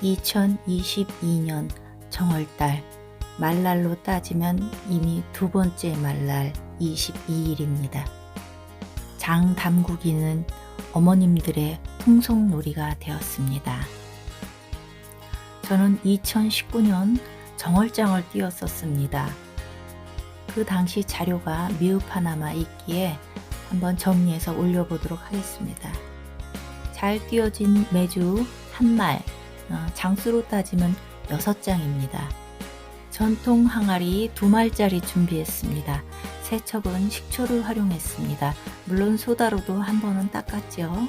2022년 정월달, 말날로 따지면 이미 두 번째 말날 22일입니다. 장 담그기는 어머님들의 풍속놀이가 되었습니다. 저는 2019년 정월장을 띄었었습니다. 그 당시 자료가 미흡하나 있기에 한번 정리해서 올려보도록 하겠습니다. 잘 띄어진 매주 한 말, 장수로 따지면 6장입니다. 전통 항아리 2말짜리 준비했습니다. 세척은 식초를 활용했습니다. 물론 소다로도 한 번은 닦았죠.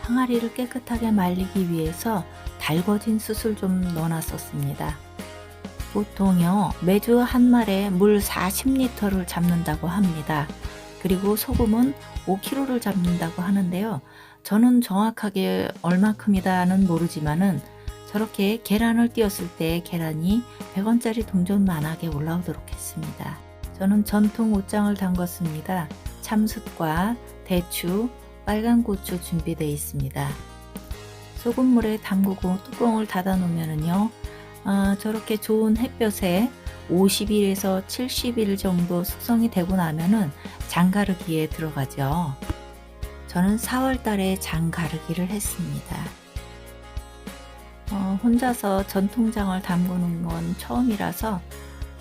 항아리를 깨끗하게 말리기 위해서 달궈진 숯을 좀 넣어놨었습니다. 보통요 매주 한 말에 물 40리터를 잡는다고 합니다. 그리고 소금은 5kg를 잡는다고 하는데요. 저는 정확하게 얼마큼이다는 모르지만은 저렇게 계란을 띄었을 때 계란이 100원짜리 동전만하게 올라오도록 했습니다. 저는 전통 옷장을 담궜습니다. 참숯과 대추, 빨간 고추 준비되어 있습니다. 소금물에 담그고 뚜껑을 닫아 놓으면은요 저렇게 좋은 햇볕에 50일에서 70일 정도 숙성이 되고 나면은 장가르기에 들어가죠. 저는 4월 달에 장가르기를 했습니다. 혼자서 전통장을 담그는 건 처음이라서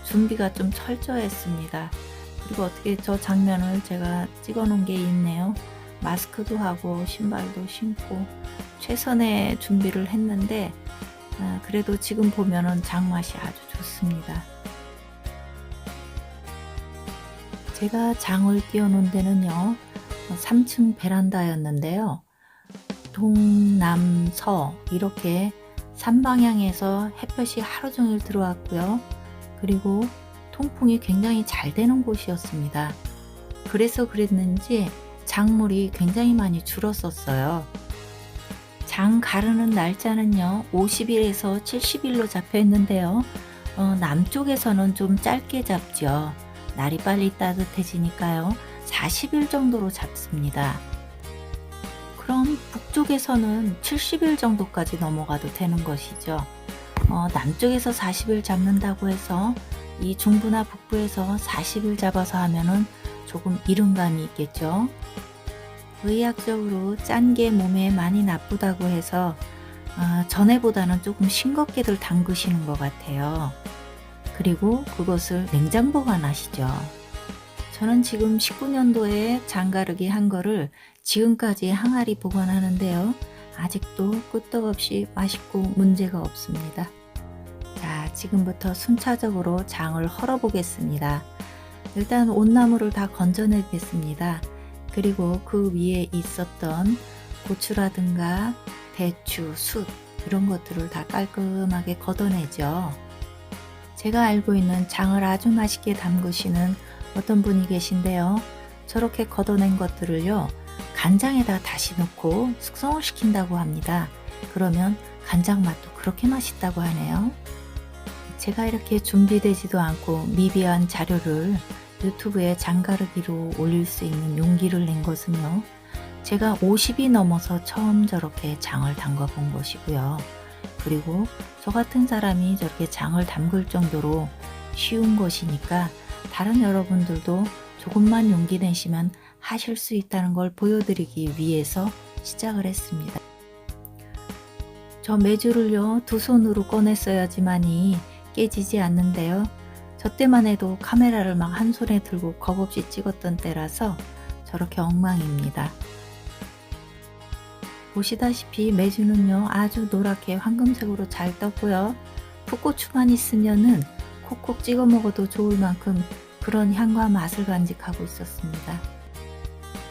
준비가 좀 철저했습니다. 그리고 어떻게 저 장면을 제가 찍어 놓은 게 있네요. 마스크도 하고 신발도 신고 최선의 준비를 했는데 그래도 지금 보면은 장맛이 아주 좋습니다. 제가 장을 띄워놓은 데는요 3층 베란다였는데요. 동남서 이렇게 3방향에서 햇볕이 하루 종일 들어왔고요. 그리고 통풍이 굉장히 잘 되는 곳이었습니다. 그래서 그랬는지 작물이 굉장히 많이 줄었었어요. 장 가르는 날짜는요 50일에서 70일로 잡혀 있는데요. 남쪽에서는 좀 짧게 잡죠. 날이 빨리 따뜻해지니까요 40일 정도로 잡습니다. 그럼 북쪽에서는 70일 정도까지 넘어가도 되는 것이죠. 남쪽에서 40일 잡는다고 해서 이 중부나 북부에서 40일 잡아서 하면은 조금 이른감이 있겠죠. 의학적으로 짠 게 몸에 많이 나쁘다고 해서 전에보다는 조금 싱겁게들 담그시는 것 같아요. 그리고 그것을 냉장 보관하시죠. 저는 지금 19년도에 장가르기 한 거를 지금까지 항아리 보관하는데요. 아직도 끄떡없이 맛있고 문제가 없습니다. 자, 지금부터 순차적으로 장을 헐어 보겠습니다. 일단 온나무를 다 건져내겠습니다. 그리고 그 위에 있었던 고추라든가 대추, 숯 이런 것들을 다 깔끔하게 걷어내죠. 제가 알고 있는 장을 아주 맛있게 담그시는 어떤 분이 계신데요. 저렇게 걷어낸 것들을요 간장에다 다시 넣고 숙성을 시킨다고 합니다. 그러면 간장 맛도 그렇게 맛있다고 하네요. 제가 이렇게 준비되지도 않고 미비한 자료를 유튜브에 장가르기로 올릴 수 있는 용기를 낸 것은요 제가 50이 넘어서 처음 저렇게 장을 담가 본 것이고요. 그리고 저 같은 사람이 저렇게 장을 담글 정도로 쉬운 것이니까 다른 여러분들도 조금만 용기 내시면 하실 수 있다는 걸 보여드리기 위해서 시작을 했습니다. 저 메주를요 2손으로 꺼냈어야지만이 깨지지 않는데요. 저 때만 해도 카메라를 막 한 손에 들고 겁없이 찍었던 때라서 저렇게 엉망입니다. 보시다시피 메주는요 아주 노랗게 황금색으로 잘 떴고요. 풋고추만 있으면은 콕콕 찍어 먹어도 좋을 만큼 그런 향과 맛을 간직하고 있었습니다.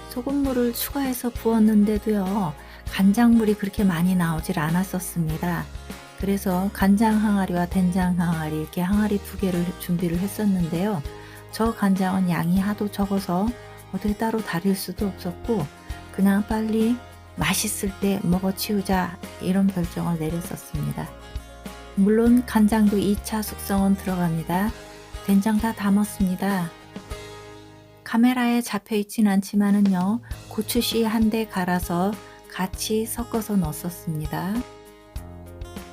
소금물을 추가해서 부었는데도요 간장물이 그렇게 많이 나오질 않았었습니다. 그래서 간장 항아리와 된장 항아리 이렇게 항아리 2개를 준비를 했었는데요. 저 간장은 양이 하도 적어서 어떻게 따로 다릴 수도 없었고 그냥 빨리 맛있을 때 먹어치우자 이런 결정을 내렸었습니다. 물론 간장도 2차 숙성은 들어갑니다. 된장 다 담았습니다. 카메라에 잡혀 있진 않지만은요 고추씨 한 대 갈아서 같이 섞어서 넣었었습니다.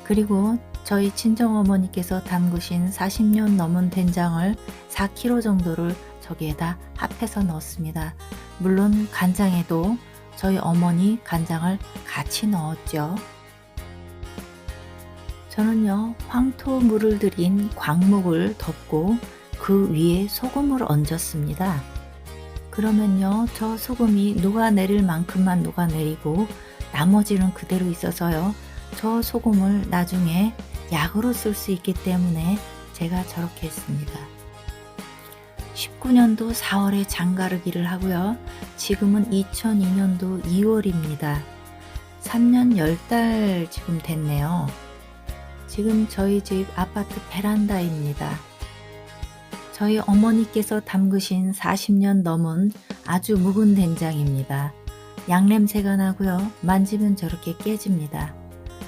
그리고 저희 친정어머니께서 담그신 40년 넘은 된장을 4kg 정도를 저기에다 합해서 넣었습니다. 물론 간장에도 저희 어머니 간장을 같이 넣었죠. 저는요, 황토물을 들인 광목을 덮고 그 위에 소금을 얹었습니다. 그러면요, 저 소금이 녹아내릴 만큼만 녹아내리고 나머지는 그대로 있어서요, 저 소금을 나중에 약으로 쓸 수 있기 때문에 제가 저렇게 했습니다. 19년도 4월에 장가르기를 하고요. 지금은 2002년도 2월입니다. 3년 10달 지금 됐네요. 지금 저희 집 아파트 베란다입니다. 저희 어머니께서 담그신 40년 넘은 아주 묵은 된장입니다. 양냄새가 나고요. 만지면 저렇게 깨집니다.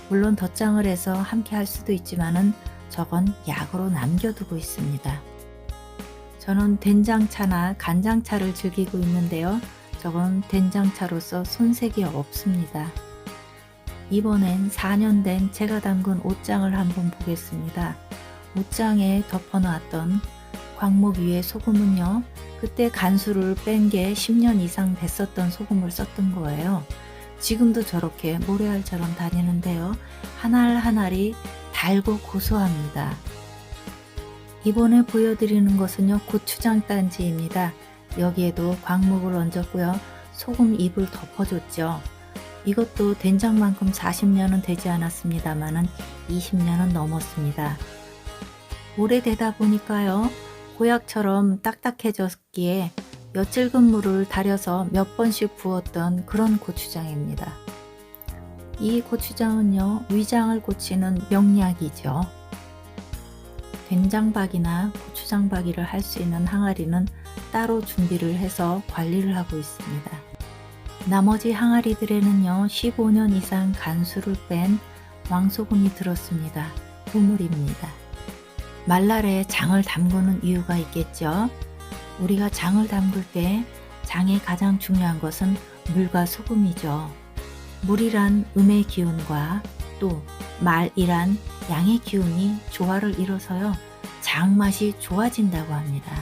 물론 덧장을 해서 함께 할 수도 있지만은 저건 약으로 남겨두고 있습니다. 저는 된장차나 간장차를 즐기고 있는데요. 저건 된장차로서 손색이 없습니다. 이번엔 4년 된 제가 담근 옷장을 한번 보겠습니다. 옷장에 덮어놨던 광목 위에 소금은요, 그때 간수를 뺀 게 10년 이상 됐었던 소금을 썼던 거예요. 지금도 저렇게 모래알처럼 다니는데요. 한 알 한 알이 달고 고소합니다. 이번에 보여드리는 것은요, 고추장 단지입니다. 여기에도 광목을 얹었고요. 소금 잎을 덮어줬죠. 이것도 된장만큼 40년은 되지 않았습니다만은 20년은 넘었습니다. 오래되다 보니까요, 보약처럼 딱딱해졌기에 엿질근 물을 달여서 몇 번씩 부었던 그런 고추장입니다. 이 고추장은요, 위장을 고치는 명약이죠. 된장박이나 고추장박이를 할 수 있는 항아리는 따로 준비를 해서 관리를 하고 있습니다. 나머지 항아리들에는요, 15년 이상 간수를 뺀 왕소금이 들었습니다. 우물입니다. 말날에 장을 담그는 이유가 있겠죠. 우리가 장을 담글 때 장에 가장 중요한 것은 물과 소금이죠. 물이란 음의 기운과 또 말이란 양의 기운이 조화를 이뤄서요, 장맛이 좋아진다고 합니다.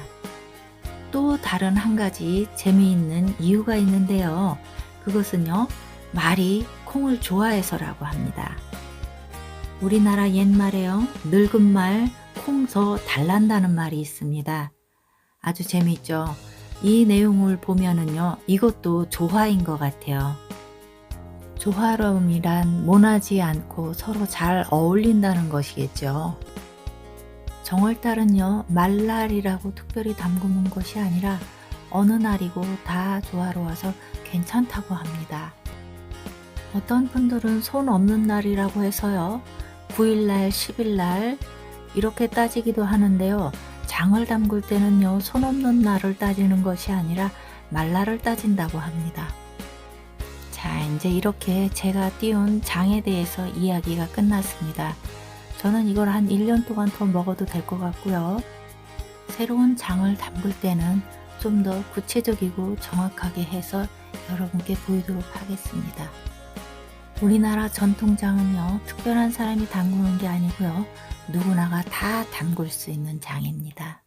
또 다른 한 가지 재미있는 이유가 있는데요. 그것은요, 말이 콩을 좋아해서라고 합니다. 우리나라 옛말에요, 늙은 말 콩 더 달란다는 말이 있습니다. 아주 재미있죠. 이 내용을 보면은요, 이것도 조화인 것 같아요. 조화로움이란 모나지 않고 서로 잘 어울린다는 것이겠죠. 정월달은요, 말날이라고 특별히 담그는 것이 아니라 어느 날이고 다 조화로워서 괜찮다고 합니다. 어떤 분들은 손 없는 날이라고 해서요, 9일날, 10일날 이렇게 따지기도 하는데요. 장을 담글 때는요, 손 없는 날을 따지는 것이 아니라 말날을 따진다고 합니다. 자, 이제 이렇게 제가 띄운 장에 대해서 이야기가 끝났습니다. 저는 이걸 한 1년 동안 더 먹어도 될 것 같고요. 새로운 장을 담글 때는 좀 더 구체적이고 정확하게 해서 여러분께 보이도록 하겠습니다. 우리나라 전통장은요, 특별한 사람이 담그는 게 아니고요, 누구나가 다 담글 수 있는 장입니다.